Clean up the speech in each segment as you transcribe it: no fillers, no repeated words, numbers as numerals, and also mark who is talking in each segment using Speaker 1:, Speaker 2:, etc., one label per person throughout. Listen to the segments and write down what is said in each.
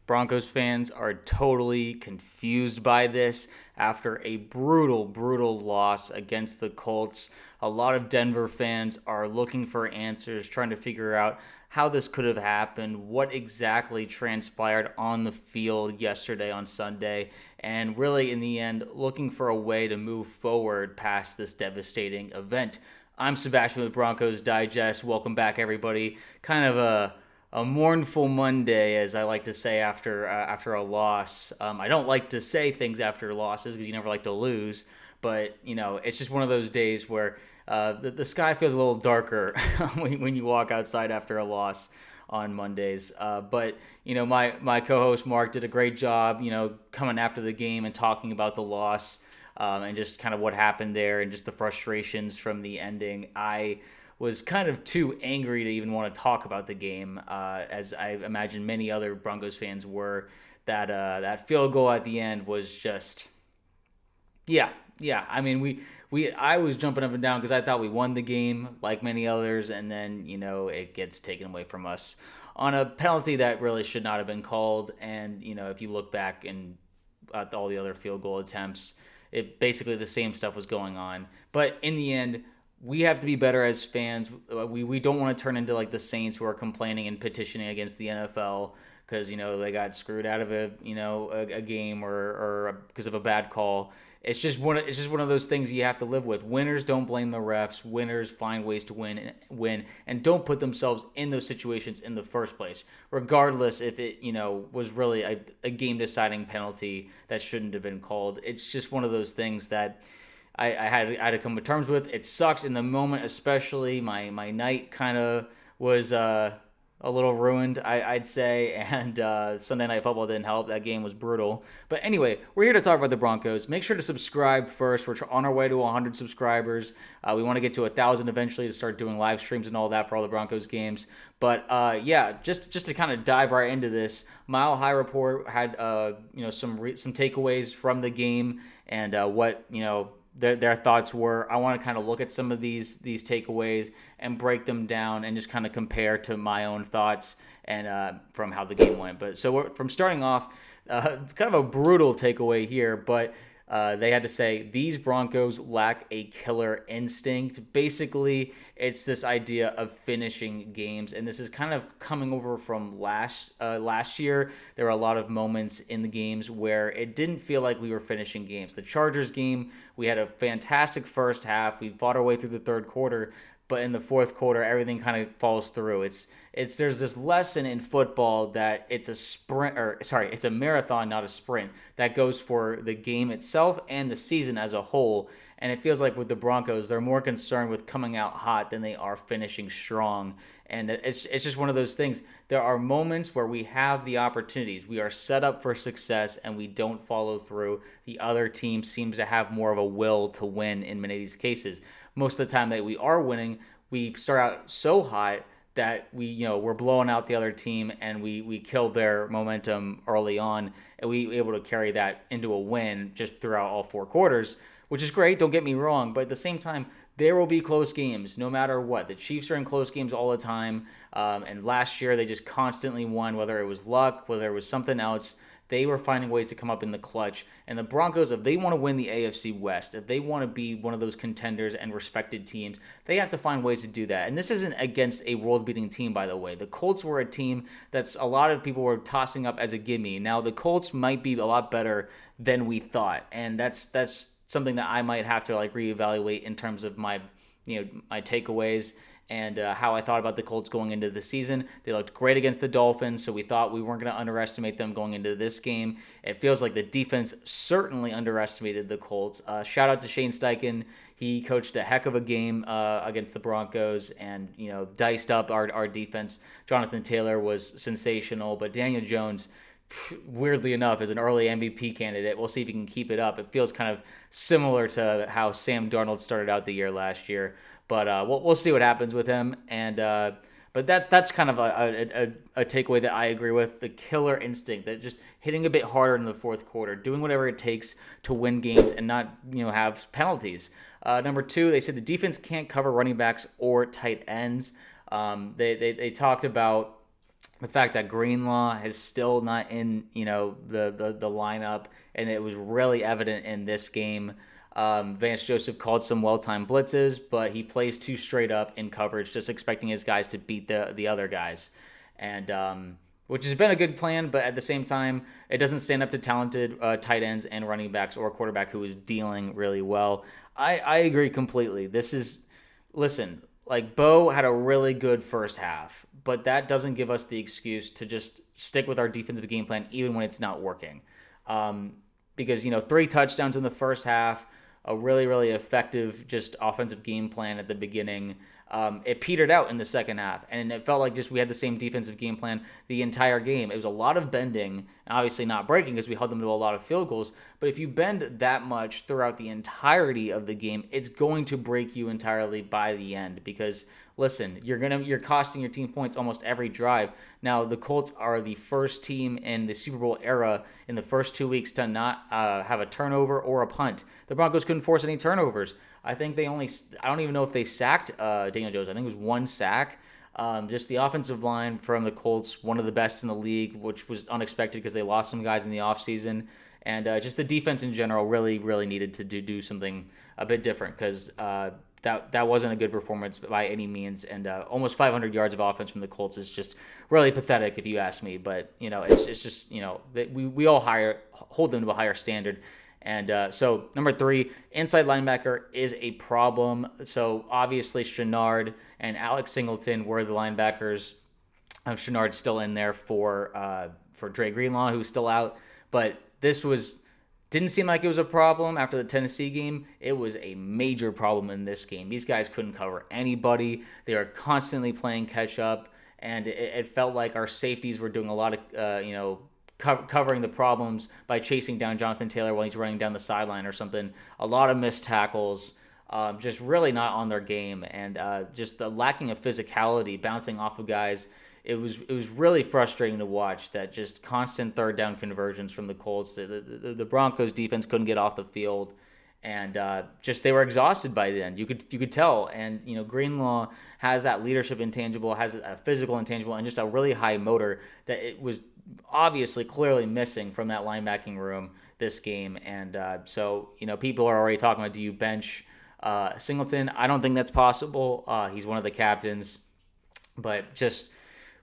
Speaker 1: Broncos fans are totally confused by this after a brutal loss against the Colts. A lot of Denver fans are looking for answers, trying to figure out how this could have happened, what exactly transpired on the field yesterday on Sunday, and really, in the end, looking for a way to move forward past this devastating event. I'm Sebastian with Broncos Digest. Welcome back, everybody. Kind of a mournful Monday, as I like to say after a loss. I don't like to say things after losses because you never like to lose, but it's just one of those days where the sky feels a little darker when you walk outside after a loss on Mondays. But my co-host Mark did a great job, coming after the game and talking about the loss. And just kind of what happened there and just the frustrations from the ending. I was kind of too angry to even want to talk about the game, as I imagine many other Broncos fans were. That field goal at the end was just, yeah. I mean, I was jumping up and down because I thought we won the game, like many others, and then it gets taken away from us on a penalty that really should not have been called. And if you look back and at all the other field goal attempts, it basically the same stuff was going on. But in the end, we have to be better as fans. We don't want to turn into like the Saints who are complaining and petitioning against the NFL because they got screwed out of a game or because of a bad call. It's just one of those things you have to live with. Winners don't blame the refs. Winners find ways to win, and don't put themselves in those situations in the first place, regardless if it was really a game deciding penalty that shouldn't have been called. It's just one of those things that I had to come to terms with. It sucks in the moment, especially. My night kind of was a little ruined, I'd say, and Sunday Night Football didn't help. That game was brutal. But anyway, we're here to talk about the Broncos. Make sure to subscribe first. We're on our way to 100 subscribers. We want to get to 1,000 eventually to start doing live streams and all that for all the Broncos games. But just to kind of dive right into this, Mile High Report had some takeaways from the game and what their thoughts were. I want to kind of look at some of these takeaways and break them down and just kind of compare to my own thoughts and from how the game went. But so from starting off, kind of a brutal takeaway here, but they had to say these Broncos lack a killer instinct. Basically, it's this idea of finishing games, and this is kind of coming over from last year. There were a lot of moments in the games where it didn't feel like we were finishing games. The Chargers game, we had a fantastic first half. We fought our way through the third quarter, but in the fourth quarter, everything kind of falls through. There's this lesson in football that it's a marathon, not a sprint, that goes for the game itself and the season as a whole. And it feels like with the Broncos, they're more concerned with coming out hot than they are finishing strong. And it's just one of those things. There are moments where we have the opportunities. We are set up for success and we don't follow through. The other team seems to have more of a will to win in many of these cases. Most of the time that we are winning, we start out so hot that we're blowing out the other team and we kill their momentum early on, and we were able to carry that into a win just throughout all four quarters, which is great, don't get me wrong, but at the same time, there will be close games no matter what. The Chiefs are in close games all the time, and last year they just constantly won, whether it was luck, whether it was something else. They were finding ways to come up in the clutch. And the Broncos, if they want to win the AFC West, if they want to be one of those contenders and respected teams, they have to find ways to do that. And this isn't against a world-beating team, by the way. The Colts were a team that's a lot of people were tossing up as a gimme. Now, the Colts might be a lot better than we thought. And that's something that I might have to reevaluate in terms of my takeaways and how I thought about the Colts going into the season. They looked great against the Dolphins, so we thought we weren't going to underestimate them going into this game. It feels like the defense certainly underestimated the Colts. Shout out to Shane Steichen. He coached a heck of a game against the Broncos and diced up our defense. Jonathan Taylor was sensational, but Daniel Jones, weirdly enough, is an early MVP candidate. We'll see if he can keep it up. It feels kind of similar to how Sam Darnold started out the year last year. But we'll see what happens with him. And but that's kind of a takeaway that I agree with. The killer instinct, that just hitting a bit harder in the fourth quarter, doing whatever it takes to win games and not have penalties. Number two, they said the defense can't cover running backs or tight ends. They talked about the fact that Greenlaw is still not in, the lineup, and it was really evident in this game. Vance Joseph called some well-timed blitzes, but he plays too straight up in coverage, just expecting his guys to beat the other guys, and which has been a good plan, but at the same time, it doesn't stand up to talented tight ends and running backs or a quarterback who is dealing really well. I agree completely. Listen, like Bo had a really good first half, but that doesn't give us the excuse to just stick with our defensive game plan even when it's not working. Because 3 touchdowns in the first half, a really really effective just offensive game plan at the beginning. It petered out in the second half, and it felt like just we had the same defensive game plan the entire game. It was a lot of bending, obviously not breaking because we held them to a lot of field goals. But if you bend that much throughout the entirety of the game, it's going to break you entirely by the end. Because listen, you're costing your team points almost every drive. Now the Colts are the first team in the Super Bowl era in the first 2 weeks to not have a turnover or a punt. The Broncos couldn't force any turnovers. I don't even know if they sacked Daniel Jones. I think it was 1 sack. Just the offensive line from the Colts, one of the best in the league, which was unexpected because they lost some guys in the offseason. And just the defense in general really, really needed to do something a bit different because that wasn't a good performance by any means. And almost 500 yards of offense from the Colts is just really pathetic if you ask me. But, it's just, we all hold them to a higher standard. And so number 3, inside linebacker is a problem. So obviously Chenard and Alex Singleton were the linebackers. Chenard's still in there for Dre Greenlaw, who's still out. But didn't seem like it was a problem after the Tennessee game. It was a major problem in this game. These guys couldn't cover anybody. They were constantly playing catch up, and it felt like our safeties were doing a lot of covering the problems by chasing down Jonathan Taylor while he's running down the sideline or something. A lot of missed tackles, just really not on their game, and just the lacking of physicality, bouncing off of guys. It was really frustrating to watch that just constant third down conversions from the Colts. The Broncos defense couldn't get off the field, and just they were exhausted by then. You could tell, and Greenlaw has that leadership intangible, has a physical intangible, and just a really high motor that it was obviously clearly missing from that linebacking room this game. And so people are already talking about, do you bench Singleton? I don't think that's possible. He's one of the captains, but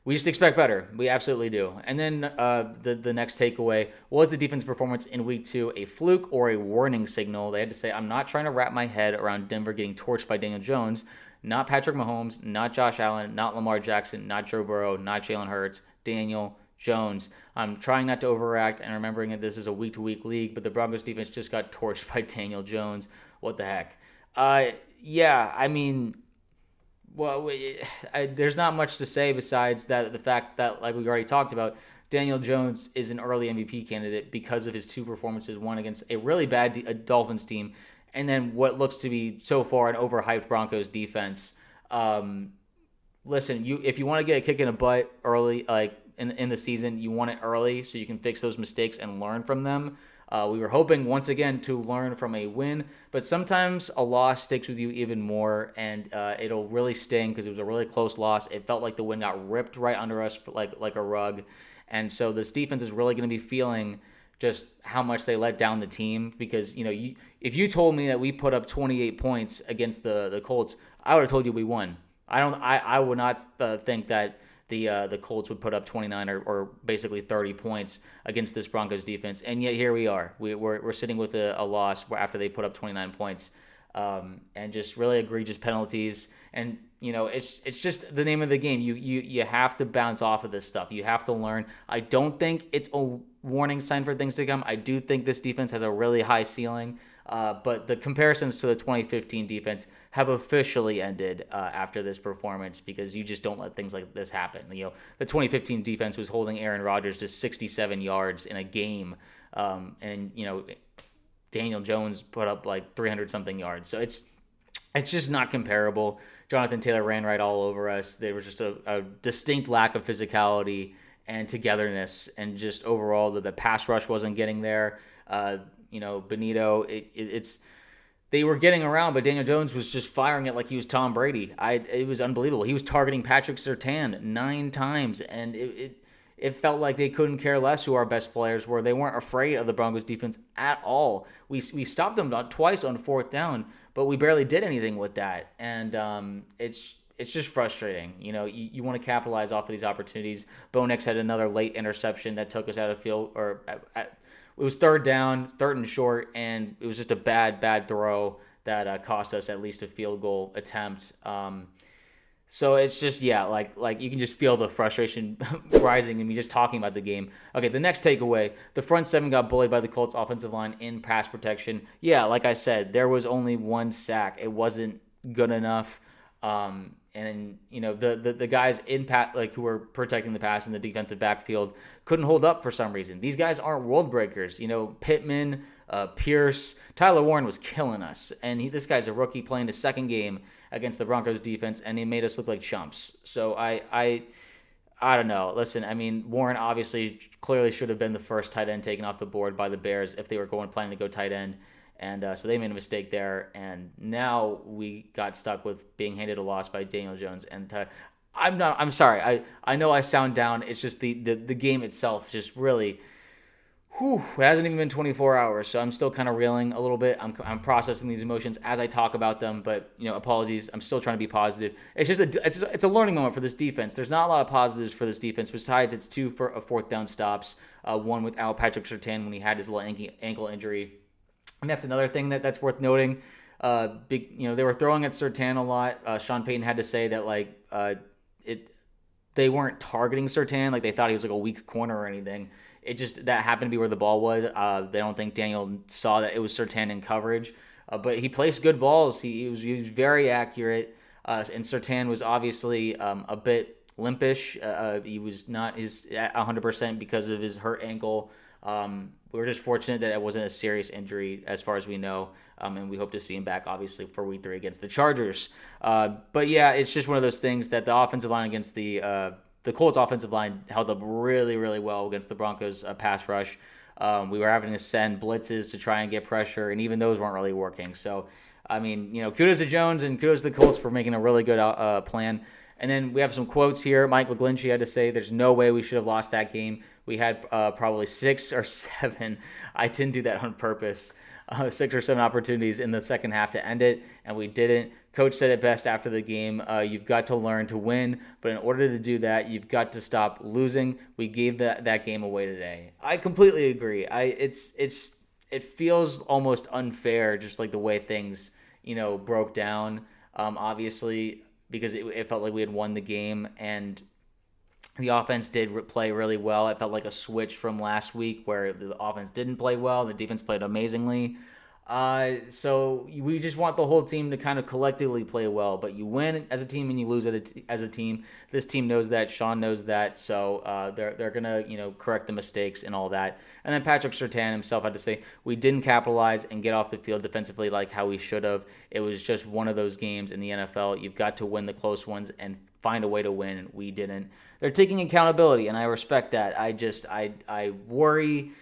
Speaker 1: we just expect better. We absolutely do. And then the next takeaway was the defense performance in week 2 a fluke or a warning signal? They had to say, I'm not trying to wrap my head around Denver getting torched by Daniel Jones, not Patrick Mahomes, not Josh Allen, not Lamar Jackson, not Joe Burrow, not Jalen Hurts, Daniel Jones. I'm trying not to overreact and remembering that this is a week-to-week league, but the Broncos defense just got torched by Daniel Jones. What the heck? Yeah, I mean, well, there's not much to say besides that the fact that, like we already talked about, Daniel Jones is an early MVP candidate because of his 2 performances, one against a really bad Dolphins team, and then what looks to be so far an overhyped Broncos defense. Listen, if you want to get a kick in the butt early, like in the season, you want it early so you can fix those mistakes and learn from them. We were hoping once again to learn from a win, but sometimes a loss sticks with you even more, and it'll really sting because it was a really close loss. It felt like the wind got ripped right under us like a rug, and so this defense is really going to be feeling just how much they let down the team. Because if you told me that we put up 28 points against the Colts, I would have told you we won. I would not think that the Colts would put up 29 or basically 30 points against this Broncos defense, and yet here we are. We're sitting with a loss after they put up 29 points, and just really egregious penalties. And it's just the name of the game. You have to bounce off of this stuff. You have to learn. I don't think it's a warning sign for things to come. I do think this defense has a really high ceiling. But the comparisons to the 2015 defense have officially ended after this performance, because you just don't let things like this happen. The 2015 defense was holding Aaron Rodgers to 67 yards in a game, and Daniel Jones put up like 300 something yards. So it's just not comparable. Jonathan Taylor ran right all over us. There was just a distinct lack of physicality and togetherness, and just overall the pass rush wasn't getting there. Benito, they were getting around, but Daniel Jones was just firing it like he was Tom Brady. It was unbelievable. He was targeting Patrick Surtain 9 times, and it felt like they couldn't care less who our best players were. They weren't afraid of the Broncos defense at all. We stopped them twice on 4th down, but we barely did anything with that. And it's just frustrating. You want to capitalize off of these opportunities. Bo Nix had another late interception that took us out of field, or it was 3rd down, 3rd and short, and it was just a bad throw that cost us at least a field goal attempt. So it's just, like you can just feel the frustration rising in me just talking about the game. Okay, the next takeaway, the front 7 got bullied by the Colts offensive line in pass protection. Yeah, like I said, there was only 1 sack. It wasn't good enough. And the guys in who were protecting the pass in the defensive backfield couldn't hold up for some reason. These guys aren't world breakers. Pittman, Pierce, Tyler Warren was killing us, and this guy's a rookie playing his 2nd game against the Broncos defense, and he made us look like chumps. So I don't know. Listen, I mean, Warren obviously clearly should have been the first tight end taken off the board by the Bears if they were planning to go tight end. And so they made a mistake there, and now we got stuck with being handed a loss by Daniel Jones. And I'm sorry. I know I sound down. It's just the game itself just really, it hasn't even been 24 hours, so I'm still kind of reeling a little bit. I'm processing these emotions as I talk about them, but apologies. I'm still trying to be positive. It's just it's a learning moment for this defense. There's not a lot of positives for this defense besides it's 2 for a 4th down stops, 1 without Patrick Surtain when he had his little ankle injury. And that's another thing that's worth noting. They were throwing at Surtain a lot. Sean Payton had to say that they weren't targeting Surtain, like they thought he was like a weak corner or anything. It just that happened to be where the ball was. They don't think Daniel saw that it was Surtain in coverage, but he placed good balls. He was very accurate, and Surtain was obviously a bit limpish. He was not his 100% because of his hurt ankle. We were just fortunate that it wasn't a serious injury as far as we know, and we hope to see him back, obviously, for Week 3 against the Chargers. But yeah, it's just one of those things that the offensive line against the Colts offensive line held up really, really well against the Broncos pass rush. We were having to send blitzes to try and get pressure, and even those weren't really working. So, I mean, kudos to Jones and kudos to the Colts for making a really good plan. And then we have some quotes here. Mike McGlinchey had to say, there's no way we should have lost that game. We had probably 6 or 7. I didn't do that on purpose. 6 or 7 opportunities in the second half to end it, and we didn't. Coach said it best after the game. You've got to learn to win, but in order to do that, you've got to stop losing. We gave that game away today. I completely agree. It feels almost unfair, just like the way things broke down. Obviously, because it felt like we had won the game, and the offense did play really well. It felt like a switch from last week where the offense didn't play well. The defense played amazingly. So we just want the whole team to kind of collectively play well. But you win as a team and you lose as a team. This team knows that. Sean knows that. So they're going to correct the mistakes and all that. And then Patrick Surtain himself had to say, we didn't capitalize and get off the field defensively like how we should have. It was just one of those games in the NFL. You've got to win the close ones and find a way to win, and we didn't. They're taking accountability, and I respect that. I worry.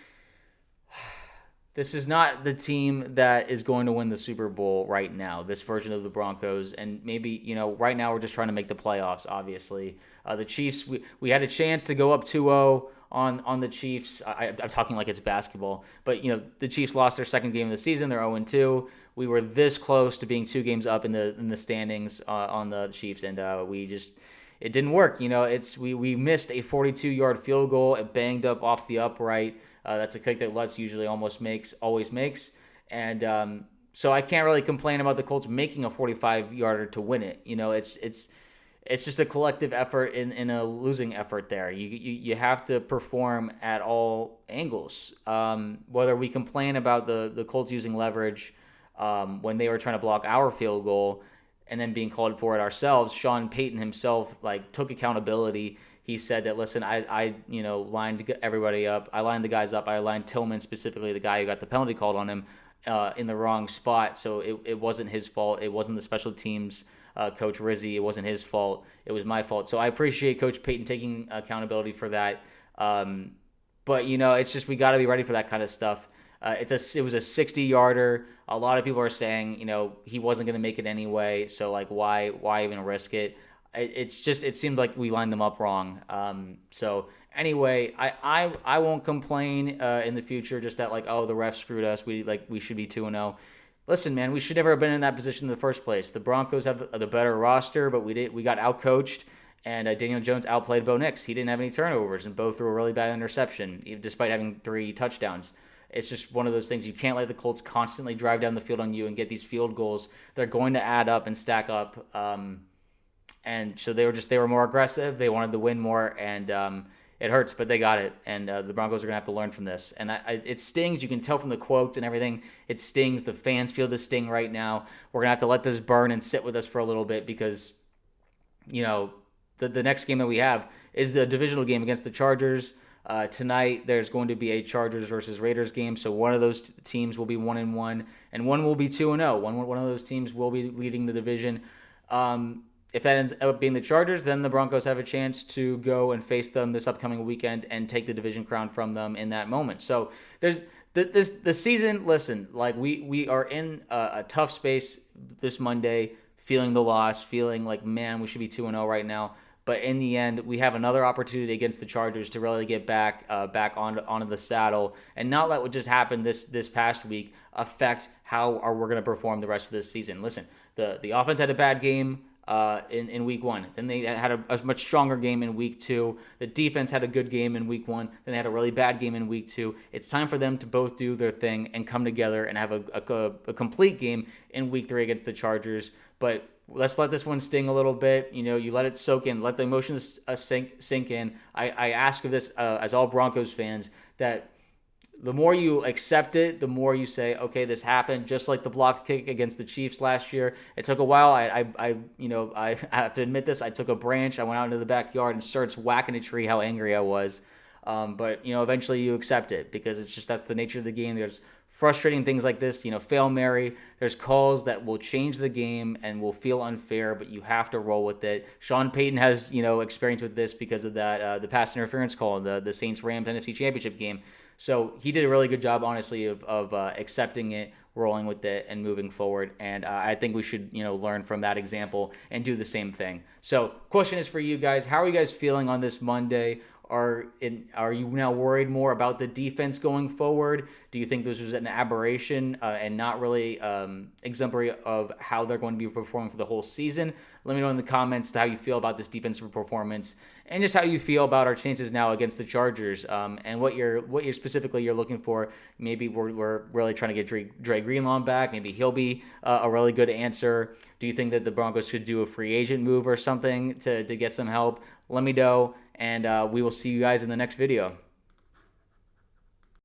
Speaker 1: This is not the team that is going to win the Super Bowl right now, this version of the Broncos. And maybe, right now we're just trying to make the playoffs, obviously. The Chiefs, we had a chance to go up 2-0 on the Chiefs. I'm talking like it's basketball. But, the Chiefs lost their second game of the season. They're 0-2. We were this close to being 2 games up in the standings on the Chiefs, and it didn't work. We missed a 42-yard field goal. It banged up off the upright. That's a kick that Lutz usually always makes. And so I can't really complain about the Colts making a 45-yarder to win it. It's just a collective effort in a losing effort there. You have to perform at all angles. Whether we complain about the Colts using leverage when they were trying to block our field goal and then being called for it ourselves, Sean Payton himself took accountability. He said that, listen, I lined everybody up. I lined the guys up. I lined Tillman, specifically the guy who got the penalty called on him, in the wrong spot. So it wasn't his fault. It wasn't the special teams coach Rizzi. It wasn't his fault. It was my fault. So I appreciate Coach Payton taking accountability for that. But it's just we got to be ready for that kind of stuff. It was a 60-yarder. A lot of people are saying, he wasn't going to make it anyway. So like, why even risk it? It seemed like we lined them up wrong. So anyway, I won't complain in the future. Just that like, oh, the refs screwed us. We should be 2-0. Listen, man, we should never have been in that position in the first place. The Broncos have the better roster, but we got outcoached, and Daniel Jones outplayed Bo Nix. He didn't have any turnovers, and Bo threw a really bad interception, despite having 3 touchdowns. It's just one of those things. You can't let the Colts constantly drive down the field on you and get these field goals. They're going to add up and stack up. And so they were more aggressive. They wanted to win more, and it hurts, but they got it. And the Broncos are going to have to learn from this. And it stings. You can tell from the quotes and everything. It stings. The fans feel the sting right now. We're going to have to let this burn and sit with us for a little bit because, the next game that we have is the divisional game against the Chargers. Tonight, there's going to be a Chargers versus Raiders game. So one of those teams will be 1-1, and one will be 2-0. One of those teams will be leading the division. If that ends up being the Chargers, then the Broncos have a chance to go and face them this upcoming weekend and take the division crown from them in that moment. So there's the season. Listen, like we are in a tough space this Monday, feeling the loss, feeling like, man, we should be 2-0 right now. But in the end, we have another opportunity against the Chargers to really get back onto the saddle and not let what just happened this past week affect how we're going to perform the rest of this season. Listen, the offense had a bad game in week 1. Then they had a much stronger game in week 2. The defense had a good game in week 1. Then they had a really bad game in week 2. It's time for them to both do their thing and come together and have a complete game in week 3 against the Chargers. But let's let this one sting a little bit. You let it soak in. Let the emotions sink in. I ask of this as all Broncos fans that the more you accept it, the more you say, okay, this happened. Just like the blocked kick against the Chiefs last year. It took a while. I have to admit this. I took a branch. I went out into the backyard and started whacking a tree. How angry I was. But eventually you accept it because that's the nature of the game. There's frustrating things like this, Fail Mary. There's calls that will change the game and will feel unfair, but you have to roll with it. Sean Payton has, experience with this because of that the pass interference call in the Saints-Rams NFC Championship game. So he did a really good job, honestly, of accepting it, rolling with it, and moving forward. And I think we should, learn from that example and do the same thing. So question is for you guys. How are you guys feeling on this Monday? Are you now worried more about the defense going forward? Do you think this was an aberration and not really exemplary of how they're going to be performing for the whole season? Let me know in the comments how you feel about this defensive performance and just how you feel about our chances now against the Chargers and what you're specifically looking for. Maybe we're really trying to get Dre Greenlaw back. Maybe he'll be a really good answer. Do you think that the Broncos should do a free agent move or something to get some help? Let me know. And we will see you guys in the next video.